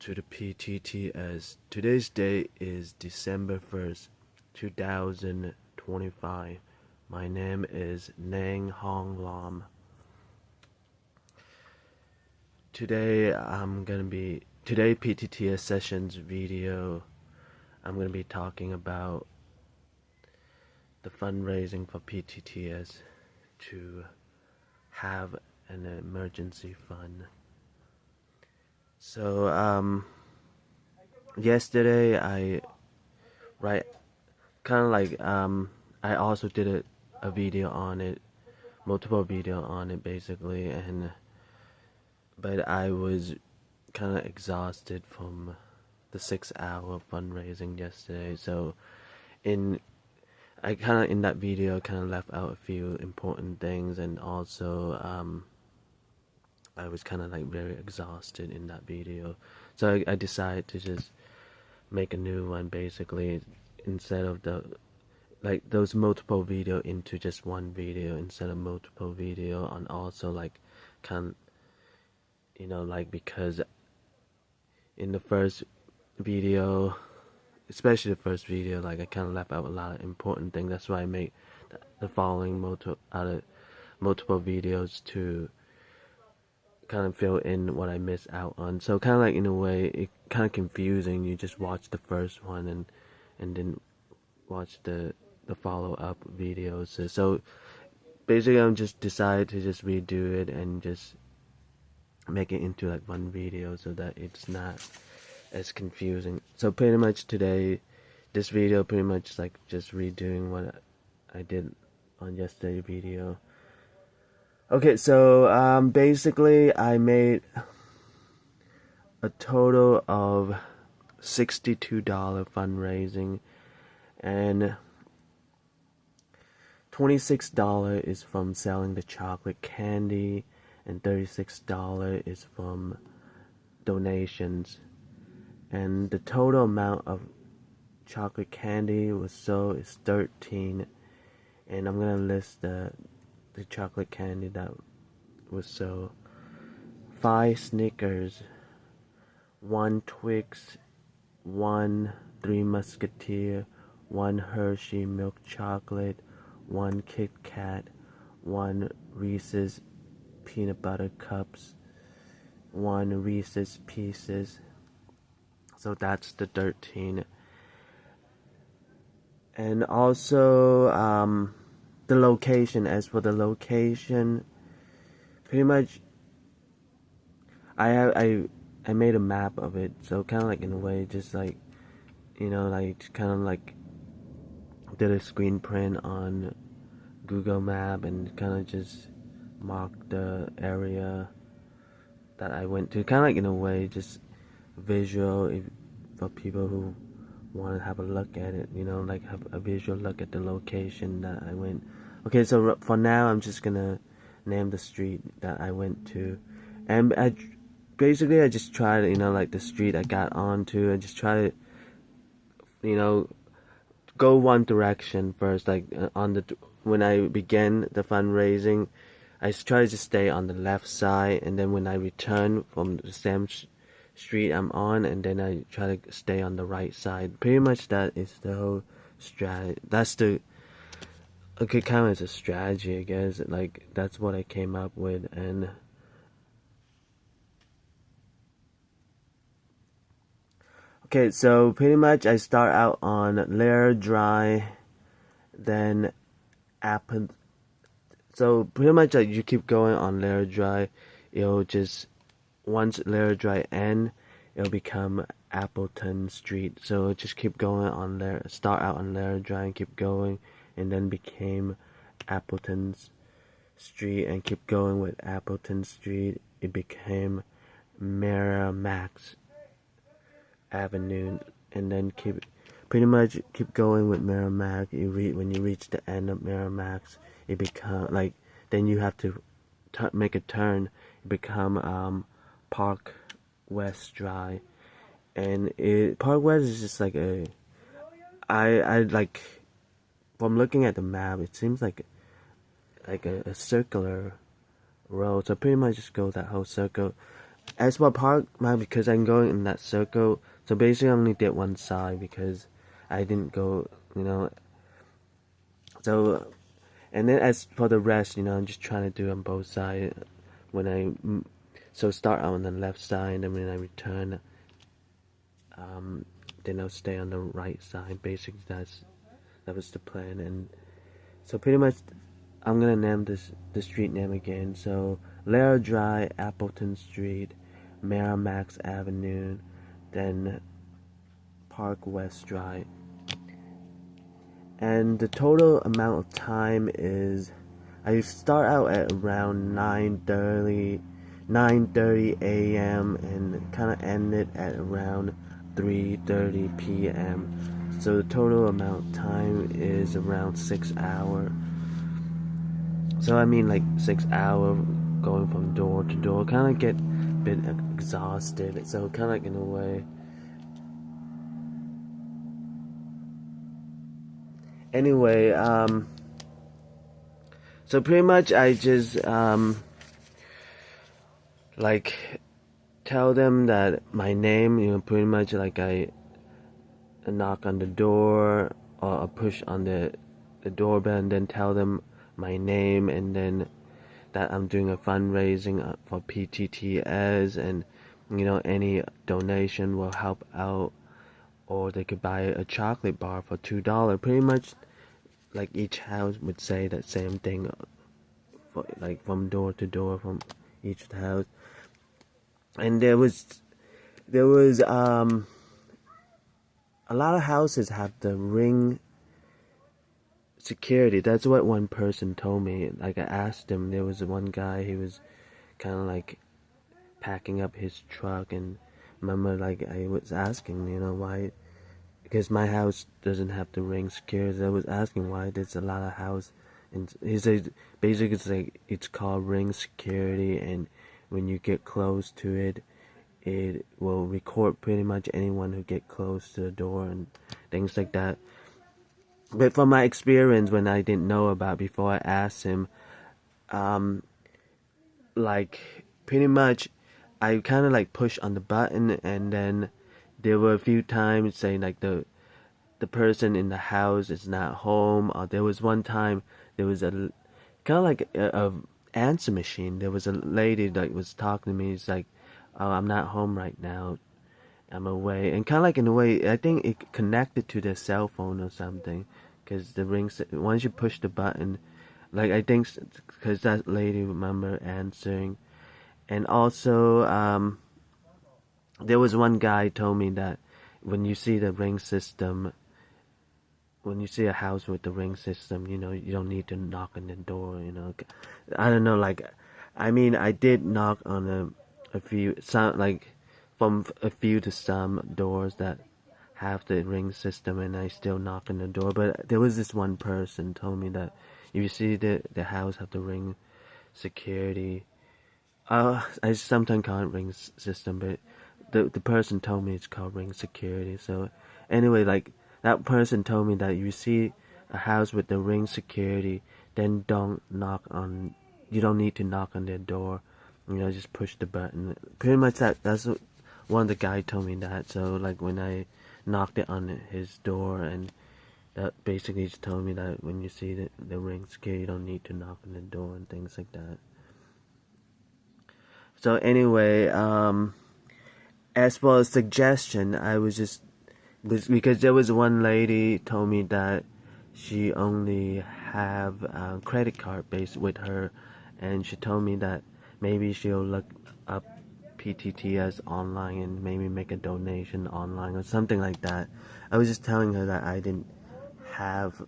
to the PTTS. Today's date is December 1st, 2025. My name is Nang Hong Lam. Today PTTS sessions video, I'm going to be talking about the fundraising for PTTS to have an emergency fund. So yesterday I also did a video on it, multiple video on it basically, but I was kind of exhausted from the 6-hour fundraising yesterday. So in that video kind of left out a few important things, and also I was kind of very exhausted in that video, so I decided to just make a new one basically, instead of those multiple video into just one video instead of multiple video, and also because in the first video, especially the first video, I kind of left out a lot of important things. That's why I made the following multiple videos to kind of fill in what I missed out on. So kind of in a way, it kind of confusing. You just watch the first one and then watch the follow-up videos. So basically, I'm just decided to just redo it and just make it into one video so that it's not as confusing. So pretty much today, this video pretty much just redoing what I did on yesterday's video. Okay, so basically I made a total of $62 fundraising, and $26 is from selling the chocolate candy, and $36 is from donations. And the total amount of chocolate candy was sold is 13, and I'm gonna list the chocolate candy that was sold: 5 Snickers, 1 Twix, 1 Three Musketeer, 1 Hershey milk chocolate, 1 Kit Kat, 1 Reese's peanut butter cups, 1 Reese's Pieces. So that's the 13. And also the location. As for the location, pretty much I made a map of it, so kind of in a way, just kind of did a screen print on Google Map and kind of just marked the area that I went to, kind of in a way, just visual for people who want to have a look at it, have a visual look at the location that I went. Okay, so for now, I'm just gonna name the street that I went to, and I just tried, the street I got onto, and just try to, go one direction first. When I began the fundraising, I try to just stay on the left side, and then when I return from the same street I'm on, and then I try to stay on the right side. Pretty much that is the whole strategy. That's kind of as a strategy, I guess. That's what I came up with. And okay, so pretty much I start out on Layer Dry, then Apple. So pretty much you keep going on Layer Dry, it'll just, once Layer Dry end, it'll become Appleton Street. So just keep going on there. Start out on Layer Dry and keep going, and then became Appleton Street, and keep going with Appleton Street. It became Merrimack Avenue, and then pretty much keep going with Merrimack. When you reach the end of Merrimack, it become then you have to make a turn. It become Park West Drive, and Park West is just from looking at the map, it seems like a circular road. So pretty much just go that whole circle, as for park map, because I'm going in that circle, so basically I only did one side because I didn't go, you know. So, and then as for the rest, I'm just trying to do on both sides. When so start on the left side, and when I return, then I'll stay on the right side. Basically, that was the plan. And so pretty much, I'm gonna name the street name again. So Lara Drive, Appleton Street, Merrimack Avenue, then Park West Drive. And the total amount of time is, I start out at around 9:30 a.m. and kind of end it at around 3:30 p.m. So the total amount of time is around 6 hours. So I mean like 6 hours going from door to door. Kind of get a bit exhausted. So kind of like in a way. Anyway, so pretty much I just like tell them that my name, pretty much like I knock on the door or I push on the doorbell and then tell them my name, and then that I'm doing a fundraising for PTTS, and any donation will help out, or they could buy a chocolate bar for $2. Pretty much like each house would say that same thing, like from door to door from each house. And there was a lot of houses have the ring security. That's what one person told me. Like I asked him, there was one guy, he was kind of like packing up his truck, and remember like I was asking, why, because my house doesn't have the ring security. I was asking why there's a lot of house, and he said basically it's called ring security, and when you get close to it, it will record pretty much anyone who get close to the door and things like that. But from my experience, when I didn't know about before I asked him, like pretty much I kind of like push on the button, and then there were a few times saying like the person in the house is not home, or there was one time there was a kind of like a answer machine. There was a lady that was talking to me. It's like, oh, I'm not home right now, I'm away. And kind of like in a way, I think it connected to their cell phone or something, because the ring, once you push the button, like I think because that lady remember answering. And also there was one guy told me that when you see the ring system, when you see a house with the ring system, you don't need to knock on the door, I don't know, like, I mean, I did knock on a few, some, like, from a few to some doors that have the ring system, and I still knock on the door. But there was this one person told me that if you see the house have the ring security, I sometimes call it ring system, but the person told me it's called ring security. So anyway, like, that person told me that you see a house with the ring security, then you don't need to knock on their door, just push the button. Pretty much that's what one of the guy told me that. So like when I knocked it on his door, and that basically just told me that when you see the ring security, you don't need to knock on the door and things like that. So anyway, as for a suggestion, I was just, because there was one lady told me that she only have a credit card based with her, and she told me that maybe she'll look up PTTS online and maybe make a donation online or something like that. I was just telling her that I didn't have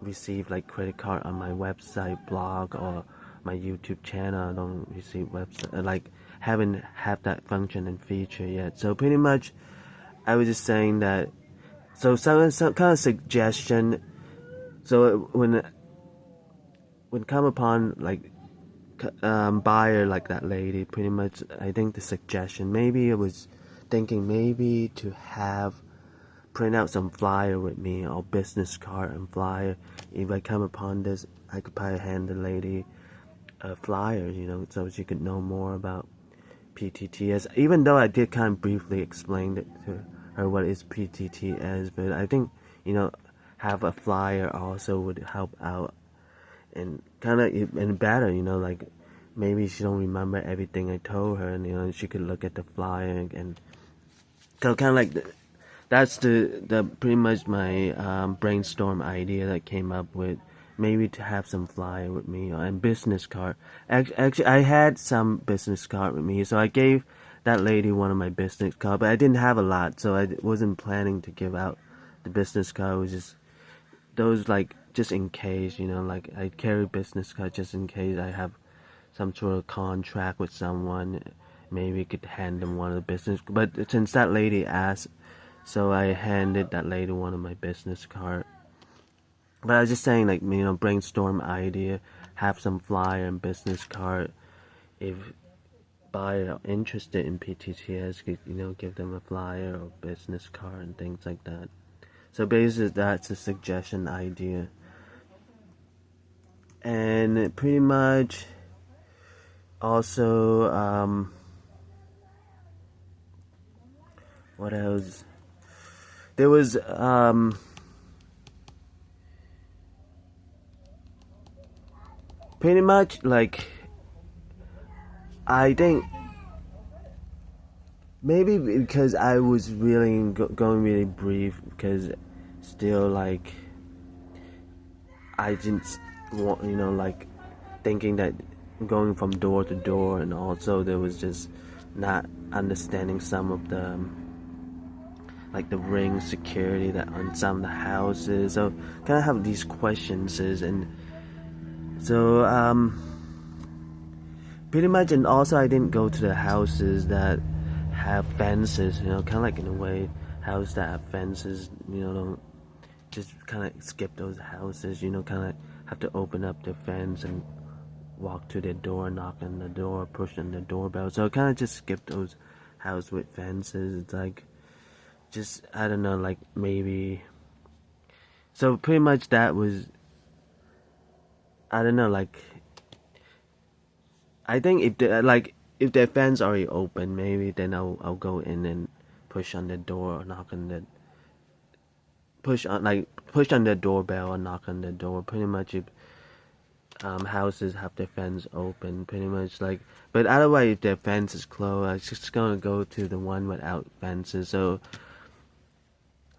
received like credit card on my website, blog, or my YouTube channel. I don't receive website, like haven't have that function and feature yet. So pretty much I was just saying that, so some kind of suggestion. So when come upon like buyer like that lady, pretty much I think the suggestion, maybe I was thinking maybe to have print out some flyer with me, or business card and flyer. If I come upon this, I could probably hand the lady a flyer, so she could know more about PTTS, even though I did kind of briefly explain it to her what is PTTS, but I think, have a flyer also would help out and kind of and better, like maybe she don't remember everything I told her, and she could look at the flyer and so kind of like that's the pretty much my brainstorm idea that came up with. Maybe to have some flyer with me and business card. Actually, I had some business card with me, so I gave that lady one of my business card, but I didn't have a lot, so I wasn't planning to give out the business card. It was just those like just in case, like I carry business card just in case I have some sort of contract with someone. Maybe I could hand them one of the business. But since that lady asked, so I handed that lady one of my business card. But I was just saying, like, brainstorm idea, have some flyer and business card. If buyer are interested in PTTS, give them a flyer or business card and things like that. So basically, that's a suggestion idea. And pretty much, also, what else? There was, pretty much, like, I think maybe because I was really going really brief, because still, like, I didn't want, like, thinking that going from door to door, and also there was just not understanding some of the, like, the ring security that on some of the houses. So, kind of have these questions, and so, pretty much, and also I didn't go to the houses that have fences, kind of like in a way, houses that have fences, don't just kind of skip those houses, kind of have to open up the fence and walk to the door, knock on the door, push on the doorbell. So I kind of just skip those houses with fences. It's like, just, I don't know, like maybe. So pretty much that was, I don't know, like, I think if the fence already open, maybe then I'll go in and push on the door or knock on the push on the doorbell or knock on the door. Pretty much if houses have their fence open, pretty much like. But otherwise, if their fence is closed, I'm just gonna go to the one without fences. So,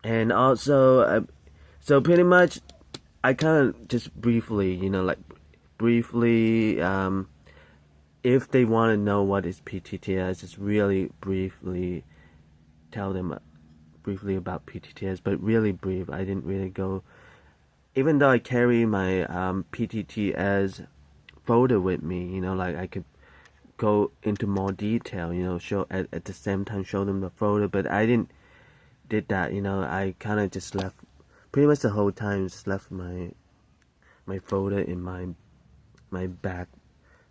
and also, so pretty much, I kind of just briefly, like briefly, if they want to know what is PTTS, just really briefly tell them briefly about PTTS, but really brief. I didn't really go, even though I carry my PTTS folder with me, like I could go into more detail, show at the same time show them the folder, but I didn't did that, I kind of just left pretty much the whole time, just left my folder in my bag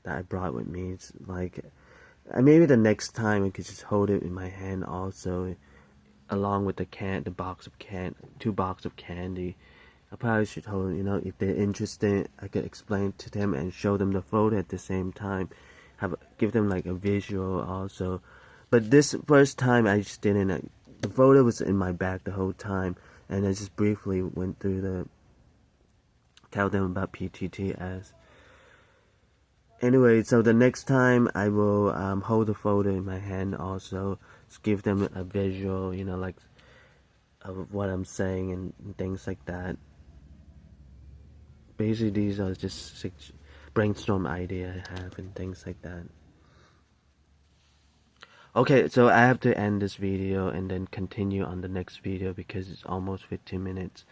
that I brought with me. It's like, maybe the next time I could just hold it in my hand also, along with the two box of candy. I probably should hold, if they're interested, I could explain to them and show them the photo at the same time. Give them like a visual also. But this first time I just didn't. The photo was in my bag the whole time, and I just briefly went through tell them about PTTS. Anyway, so the next time I will hold the photo in my hand also, just give them a visual, like of what I'm saying and things like that. Basically, these are just brainstorm idea I have and things like that. Okay, so I have to end this video and then continue on the next video because it's almost 15 minutes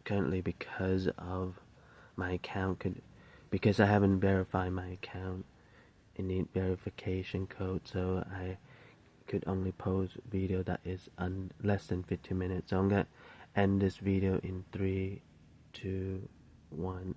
currently because of my account because I haven't verified my account. I need verification code, so I could only post video that is less than 15 minutes. So I'm gonna end this video in 3, 2, 1.